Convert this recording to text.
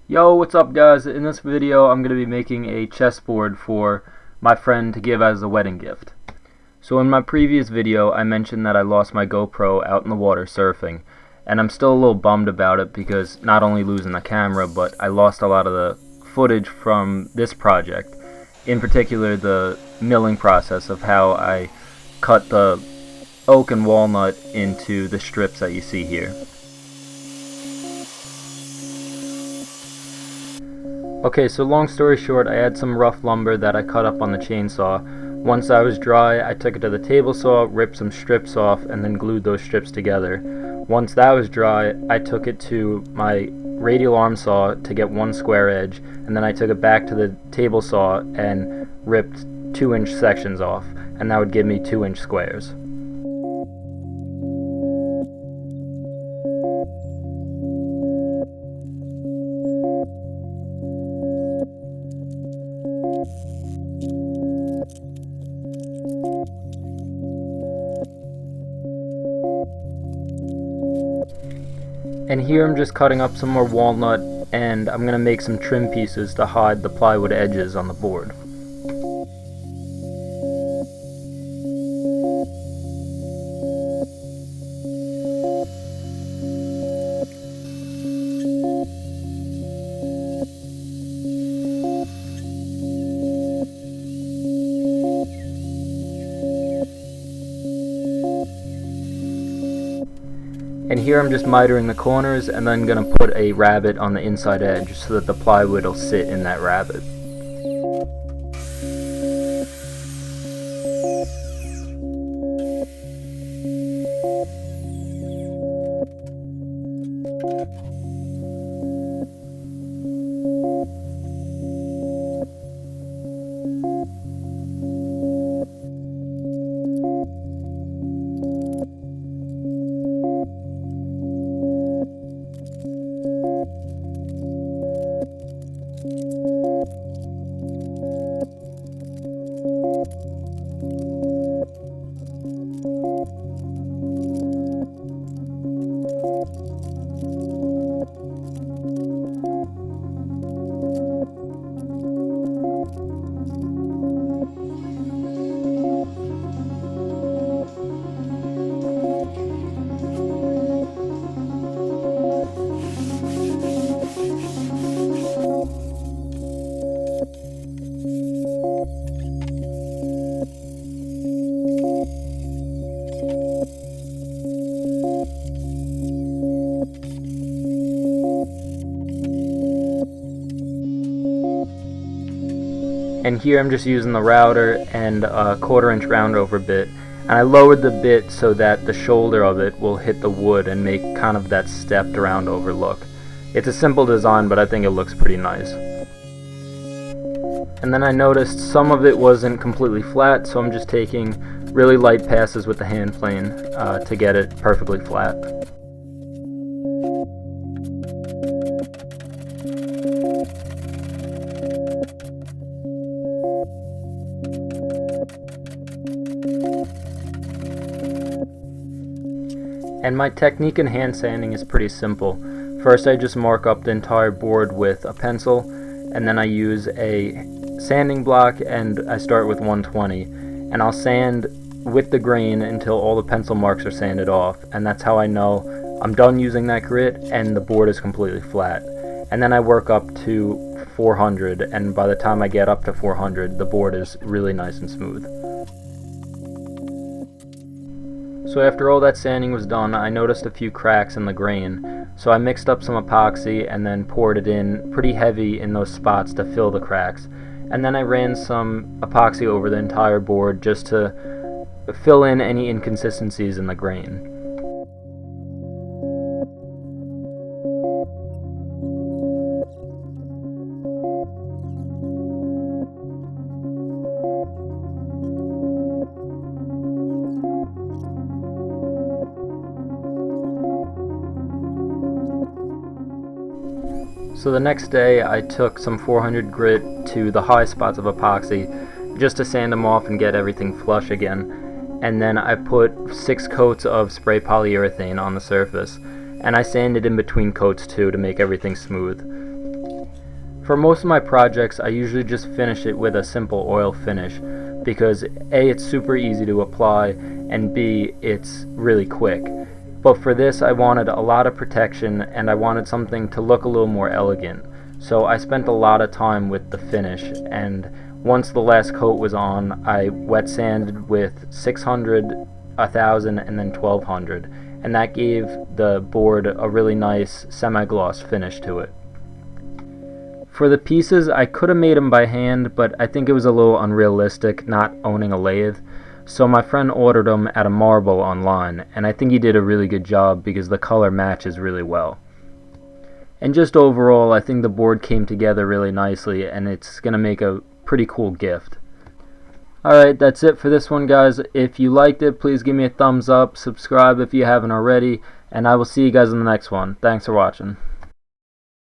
Yo, what's up guys? In this video I'm going to be making a chessboard for my friend to give as a wedding gift. So in my previous video I mentioned that I lost my GoPro out in the water surfing, and I'm still a little bummed about it because not only losing the camera, but I lost a lot of the footage from this project, in particular the milling process of how I cut the oak and walnut into the strips that you see here. Okay, so long story short, I had some rough lumber that I cut up on the chainsaw. Once that was dry, I took it to the table saw, ripped some strips off, and then glued those strips together. Once that was dry, I took it to my radial arm saw to get one square edge, and then I took it back to the table saw and ripped 2-inch sections off, and that would give me 2-inch squares. And here I'm just cutting up some more walnut, and I'm going to make some trim pieces to hide the plywood edges on the board. And here I'm just mitering the corners and then going to put a rabbet on the inside edge so that the plywood will sit in that rabbet. And here I'm just using the router and a 1/4-inch round over bit, and I lowered the bit so that the shoulder of it will hit the wood and make kind of that stepped round over look. It's a simple design, but I think it looks pretty nice. And then I noticed some of it wasn't completely flat, so I'm just taking really light passes with the hand plane to get it perfectly flat. And my technique in hand sanding is pretty simple. First I just mark up the entire board with a pencil, and then I use a sanding block and I start with 120, and I'll sand with the grain until all the pencil marks are sanded off, and that's how I know I'm done using that grit and the board is completely flat. And then I work up to 400, and by the time I get up to 400 the board is really nice and smooth. So after all that sanding was done, I noticed a few cracks in the grain, so I mixed up some epoxy and then poured it in pretty heavy in those spots to fill the cracks, and then I ran some epoxy over the entire board just to fill in any inconsistencies in the grain. So the next day I took some 400 grit to the high spots of epoxy just to sand them off and get everything flush again, and then I put 6 coats of spray polyurethane on the surface, and I sanded in between coats too to make everything smooth. For most of my projects, I usually just finish it with a simple oil finish because A, it's super easy to apply, and B, it's really quick. But for this, I wanted a lot of protection and I wanted something to look a little more elegant. So I spent a lot of time with the finish, and once the last coat was on, I wet sanded with 600, 1000, and then 1200, and that gave the board a really nice semi-gloss finish to it. For the pieces, I could have made them by hand, but I think it was a little unrealistic not owning a lathe, so my friend ordered them at a Marble online, and I think he did a really good job because the color matches really well. And just overall, I think the board came together really nicely, and it's going to make a pretty cool gift. Alright, that's it for this one, guys. If you liked it, please give me a thumbs up, subscribe if you haven't already, and I will see you guys in the next one. Thanks for watching.